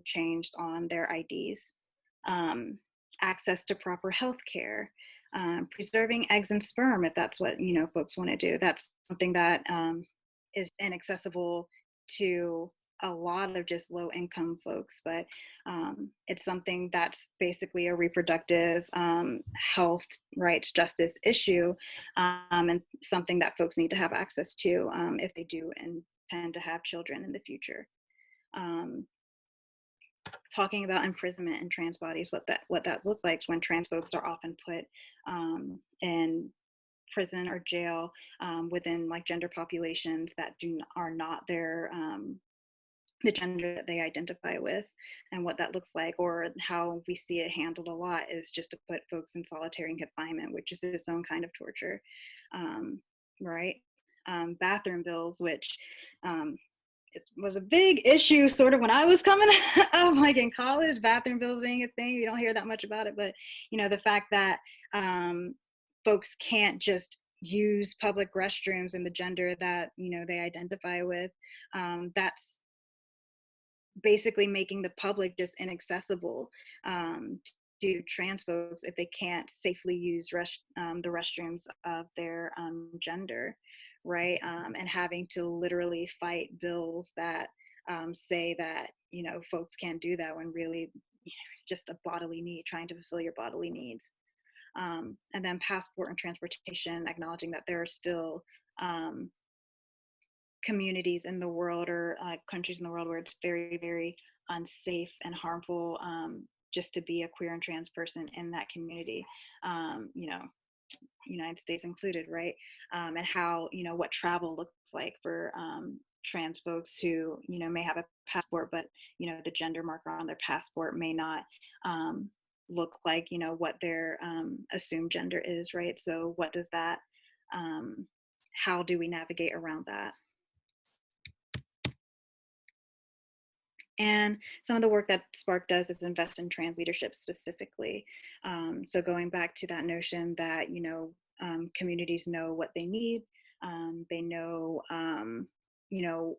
changed on their IDs. Access to proper health care, preserving eggs and sperm, if that's what, you know, folks want to do. That's something that is inaccessible to a lot of just low income folks, but it's something that's basically a reproductive health rights justice issue, and something that folks need to have access to if they do intend to have children in the future. Talking about imprisonment in trans bodies, what that looks like when trans folks are often put in prison or jail within like gender populations that are not their the gender that they identify with, and what that looks like. Or how we see it handled a lot is just to put folks in solitary confinement, which is its own kind of torture, right? Bathroom bills, which it was a big issue sort of when I was coming up, like in college, bathroom bills being a thing. You don't hear that much about it, but you know, the fact that folks can't just use public restrooms in the gender that, you know, they identify with, that's basically making the public just inaccessible to trans folks if they can't safely use the restrooms of their gender, right? And having to literally fight bills that say that, you know, folks can't do that when really just a bodily need, trying to fulfill your bodily needs. And then passport and transportation, acknowledging that there are still communities in the world, or countries in the world, where it's very, very unsafe and harmful just to be a queer and trans person in that community, you know, United States included, right? And how, you know, what travel looks like for trans folks who, you know, may have a passport, but, you know, the gender marker on their passport may not look like, you know, what their assumed gender is, right? So what does that, how do we navigate around that? And some of the work that Spark does is invest in trans leadership specifically. So going back to that notion that, you know, communities know what they need, they know, you know,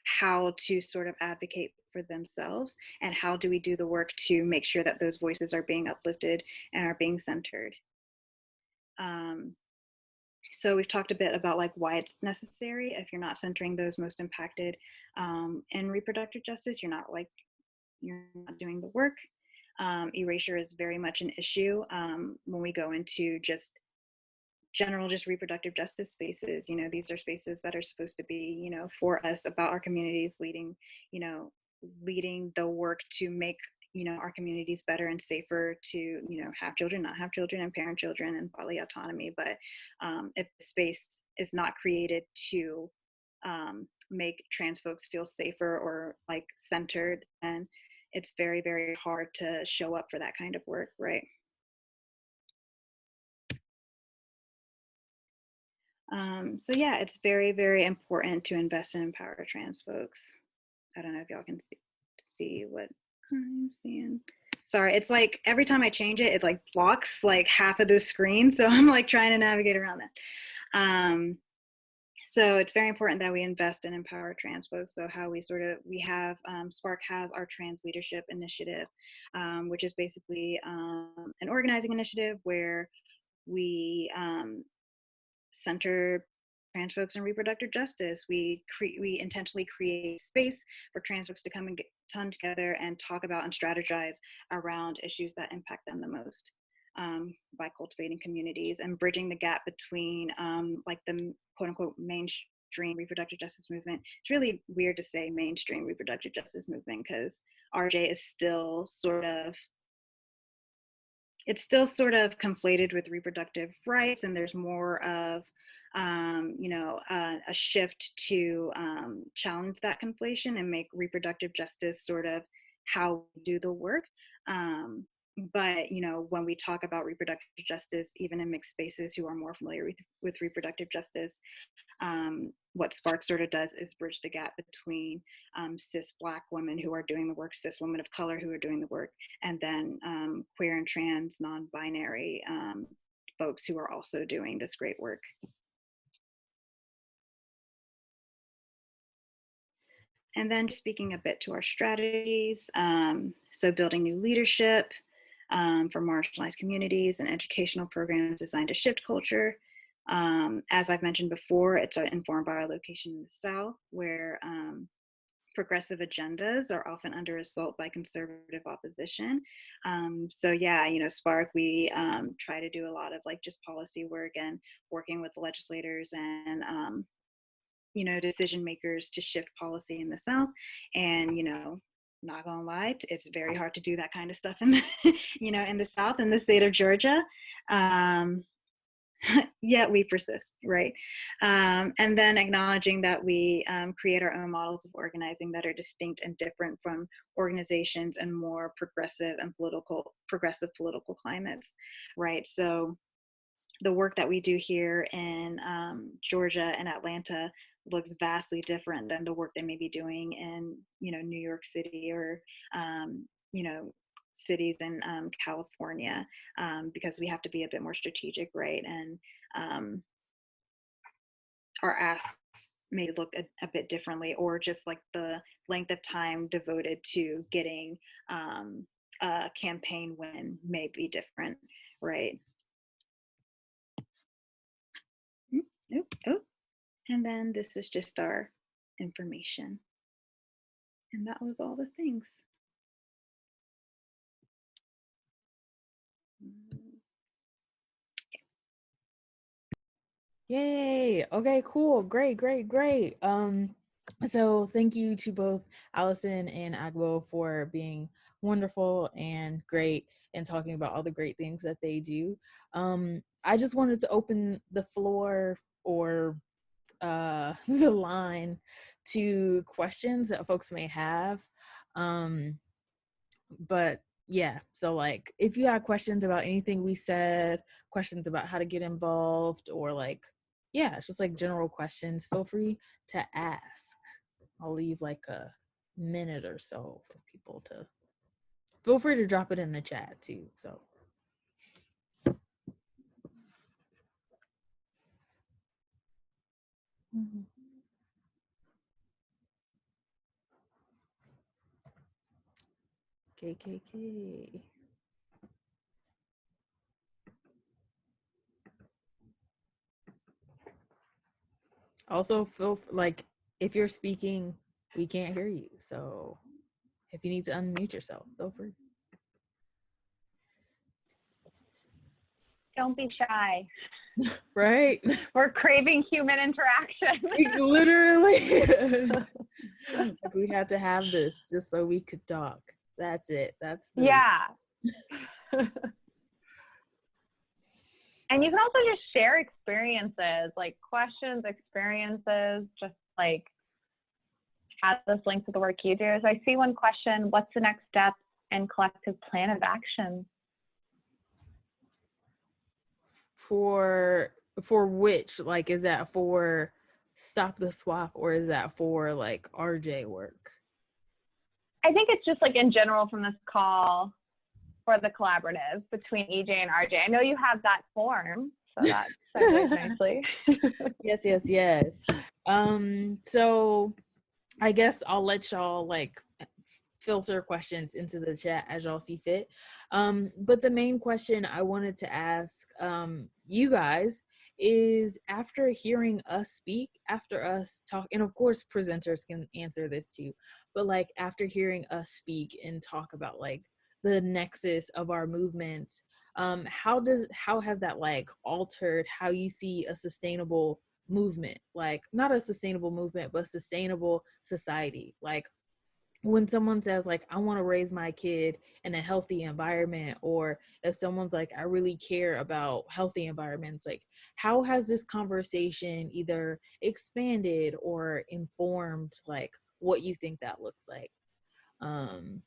how to sort of advocate for themselves, and how do we do the work to make sure that those voices are being uplifted and are being centered. So we've talked a bit about like why it's necessary. If you're not centering those most impacted in reproductive justice, you're not doing the work. Erasure is very much an issue when we go into just reproductive justice spaces. You know, these are spaces that are supposed to be, you know, for us, about our communities, leading the work to make, you know, our communities better and safer to, you know, have children, not have children, and parent children, and bodily autonomy. But if the space is not created to make trans folks feel safer or like centered, then it's very, very hard to show up for that kind of work, right? So yeah, it's very, very important to invest and empower trans folks. I don't know if y'all can see what I'm seeing. Sorry, it's like every time I change it, it like blocks like half of the screen. So I'm like trying to navigate around that. So it's very important that we invest and empower trans folks. So how we have, Spark has our Trans Leadership Initiative, which is basically an organizing initiative where we center trans folks in reproductive justice. We intentionally create space for trans folks to come together and talk about and strategize around issues that impact them the most, by cultivating communities and bridging the gap between like the quote unquote mainstream reproductive justice movement. It's really weird to say mainstream reproductive justice movement, because RJ is still sort of conflated with reproductive rights, and there's more of a shift to challenge that conflation and make reproductive justice sort of how we do the work. But you know, when we talk about reproductive justice, even in mixed spaces who are more familiar with reproductive justice, what Spark sort of does is bridge the gap between cis Black women who are doing the work, cis women of color who are doing the work, and then queer and trans non-binary folks who are also doing this great work. And then speaking a bit to our strategies, so building new leadership for marginalized communities and educational programs designed to shift culture. As I've mentioned before, it's informed by our location in the South, where progressive agendas are often under assault by conservative opposition. So yeah, Spark, we try to do a lot of like just policy work and working with legislators and decision makers to shift policy in the South. And not gonna lie, it's very hard to do that kind of stuff in the in the South, in the state of Georgia. Yet we persist, right? And then acknowledging that we create our own models of organizing that are distinct and different from organizations and more progressive political climates, right? So the work that we do here in Georgia and Atlanta looks vastly different than the work they may be doing in New York City or cities in California, because we have to be a bit more strategic, right? And our asks may look a bit differently, or just like the length of time devoted to getting a campaign win may be different, right? Oh, and then this is just our information. And that was all the things. Yay. Okay, cool. Great. So thank you to both Allison and Agbo for being wonderful and great and talking about all the great things that they do. I just wanted to open the floor or the line to questions that folks may have. But yeah, so like if you have questions about anything we said, questions about how to get involved, or like, yeah, it's just like general questions, feel free to ask. I'll leave like a minute or so for people to feel free to drop it in the chat too. So KKK. Also, feel like if you're speaking, we can't hear you. So if you need to unmute yourself, feel free. Don't be shy. Right? We're craving human interaction. Literally. Like we had to have this just so we could talk. That's it. That's the yeah. And you can also just share experiences, like questions, experiences, just like have this link to the work you do. So I see one question: what's the next step and collective plan of action? For which, like, is that for Stop the Swap or is that for like RJ work? I think it's just like in general from this call for the collaborative between EJ and RJ. I know you have that form, so that segues nicely. Yes. So I guess I'll let y'all like filter questions into the chat as y'all see fit. But the main question I wanted to ask you guys is, after hearing us speak, after us talk, and of course presenters can answer this too, but like after hearing us speak and talk about like the nexus of our movement, how has that like altered how you see a sustainable movement, like not a sustainable movement but sustainable society? Like when someone says like, I want to raise my kid in a healthy environment, or if someone's like, I really care about healthy environments, like how has this conversation either expanded or informed like what you think that looks like? And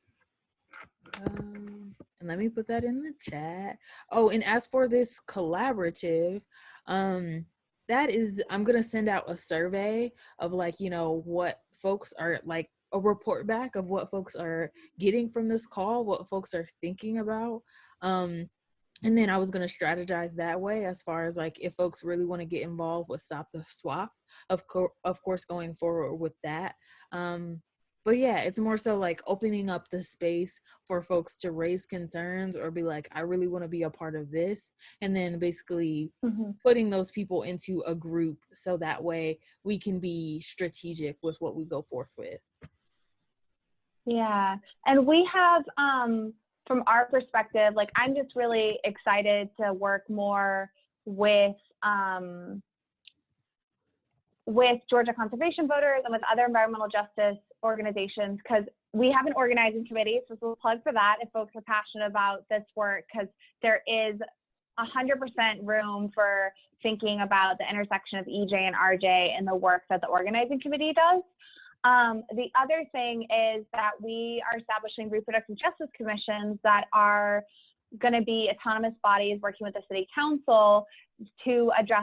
let me put that in the chat. Oh, and as for this collaborative, that is, I'm gonna send out a survey of like, what folks are like, a report back of what folks are getting from this call, what folks are thinking about. And then I was going to strategize that way as far as like if folks really want to get involved with Stop the Swap, of course going forward with that. But yeah, it's more so like opening up the space for folks to raise concerns or be like, I really want to be a part of this. And then basically putting those people into a group so that way we can be strategic with what we go forth with. Yeah. And we have, from our perspective, like I'm just really excited to work more with Georgia conservation voters and with other environmental justice organizations, because we have an organizing committee. So we'll plug for that if folks are passionate about this work, because there is 100% room for thinking about the intersection of EJ and RJ and the work that the organizing committee does. The other thing is that we are establishing reproductive justice commissions that are going to be autonomous bodies working with the city council to address